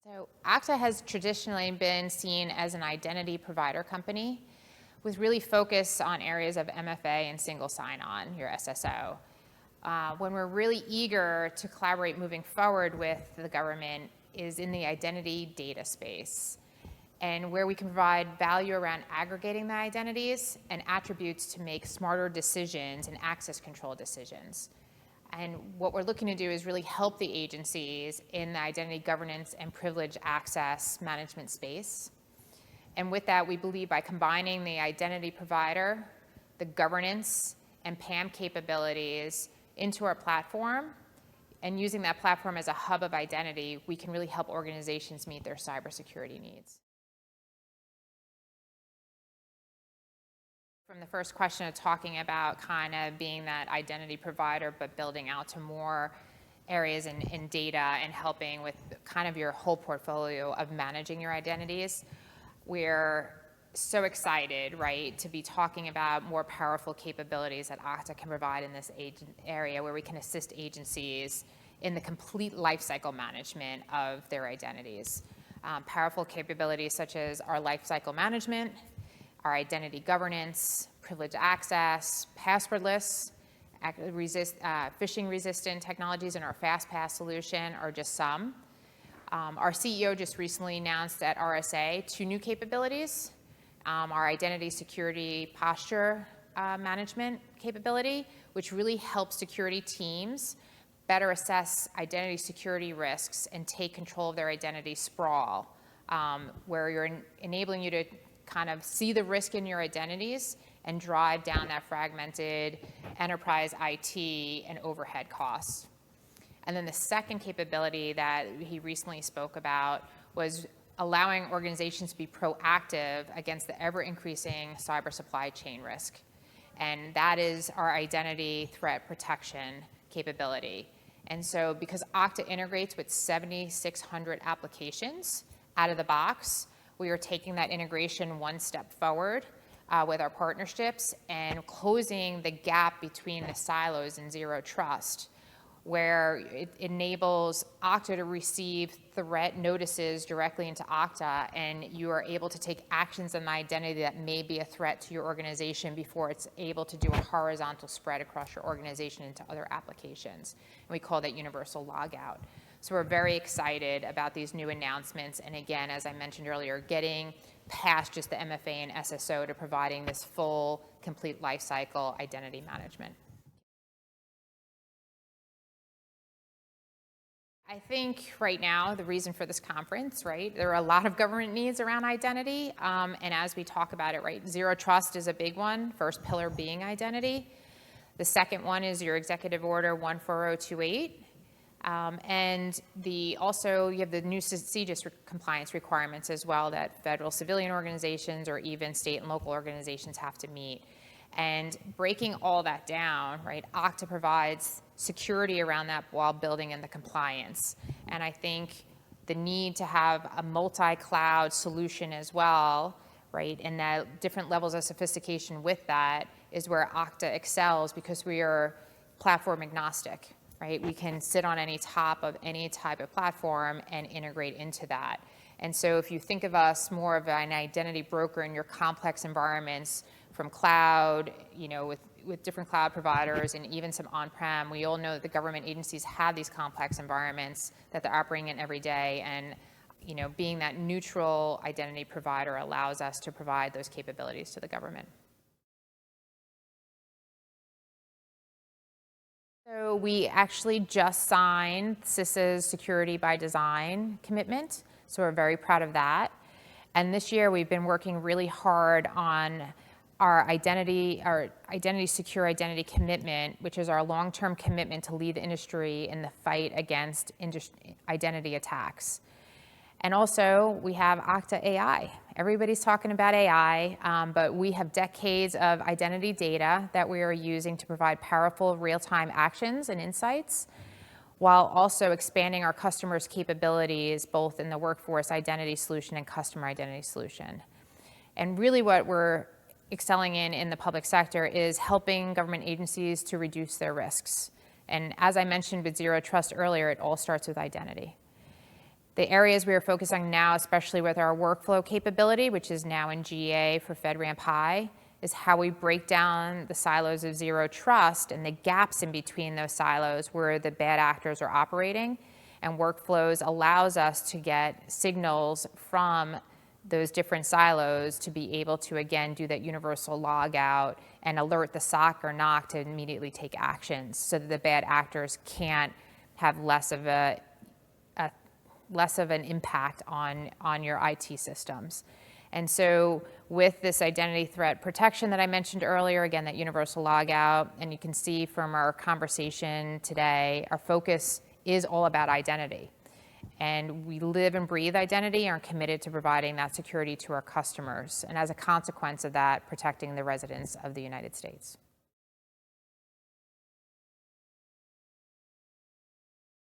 So Okta has traditionally been seen as an identity provider company with really focus on areas of MFA and single sign-on, your SSO. When we're really eager to collaborate moving forward with the government is in the identity data space, and where we can provide value around aggregating the identities and attributes to make smarter decisions and access control decisions. And what we're looking to do is really help the agencies in the identity governance and privilege access management space. And with that, we believe by combining the identity provider, the governance, and PAM capabilities into our platform, and using that platform as a hub of identity, we can really help organizations meet their cybersecurity needs. From the first question of talking about kind of being that identity provider, but building out to more areas in data and helping with kind of your whole portfolio of managing your identities, we're so excited, right, to be talking about more powerful capabilities that Okta can provide in this area where we can assist agencies in the complete lifecycle management of their identities. Powerful capabilities such as our lifecycle management, our identity governance, privilege access, passwordless, phishing-resistant technologies, and our FastPass solution are just some. Our CEO just recently announced at RSA 2 new capabilities. Our identity security posture management capability, which really helps security teams better assess identity security risks and take control of their identity sprawl, where you're enabling you to kind of see the risk in your identities and drive down that fragmented enterprise IT and overhead costs. And then the second capability that he recently spoke about was allowing organizations to be proactive against the ever-increasing cyber supply chain risk. And that is our identity threat protection capability. And so because Okta integrates with 7,600 applications out of the box, we are taking that integration one step forward with our partnerships and closing the gap between the silos and zero trust, where it enables Okta to receive threat notices directly into Okta, and you are able to take actions on the identity that may be a threat to your organization before it's able to do a horizontal spread across your organization into other applications. And we call that universal logout. So we're very excited about these new announcements. And again, as I mentioned earlier, getting past just the MFA and SSO to providing this full, complete lifecycle identity management. I think right now, the reason for this conference, right, there are a lot of government needs around identity. And as we talk about it, right, zero trust is a big one, first pillar being identity. The second one is your Executive Order 14028. And also you have the new CJIS compliance requirements as well that federal civilian organizations or even state and local organizations have to meet. And breaking all that down, right, Okta provides security around that while building in the compliance. And I think the need to have a multi-cloud solution as well, right, and that different levels of sophistication with that is where Okta excels because we are platform agnostic. Right? We can sit on any top of any type of platform and integrate into that. And so if you think of us more of an identity broker in your complex environments from cloud, you know, with different cloud providers and even some on-prem, we all know that the government agencies have these complex environments that they're operating in every day. And you know, being that neutral identity provider allows us to provide those capabilities to the government. So we actually just signed CISA's Security by Design commitment, so we're very proud of that. And this year we've been working really hard on our secure identity commitment, which is our long-term commitment to lead the industry in the fight against identity attacks. And also, we have Okta AI. Everybody's talking about AI, but we have decades of identity data that we are using to provide powerful real-time actions and insights, while also expanding our customers' capabilities, both in the workforce identity solution and customer identity solution. And really what we're excelling in the public sector is helping government agencies to reduce their risks. And as I mentioned with zero trust earlier, it all starts with identity. The areas we are focusing on now, especially with our workflow capability, which is now in GA for FedRAMP High, is how we break down the silos of zero trust and the gaps in between those silos where the bad actors are operating. And workflows allows us to get signals from those different silos to be able to, again, do that universal log out and alert the SOC or NOC to immediately take actions so that the bad actors can't have less of an impact on your IT systems. And so with this identity threat protection that I mentioned earlier, again, that universal logout, and you can see from our conversation today, our focus is all about identity. And we live and breathe identity and are committed to providing that security to our customers. And as a consequence of that, protecting the residents of the United States.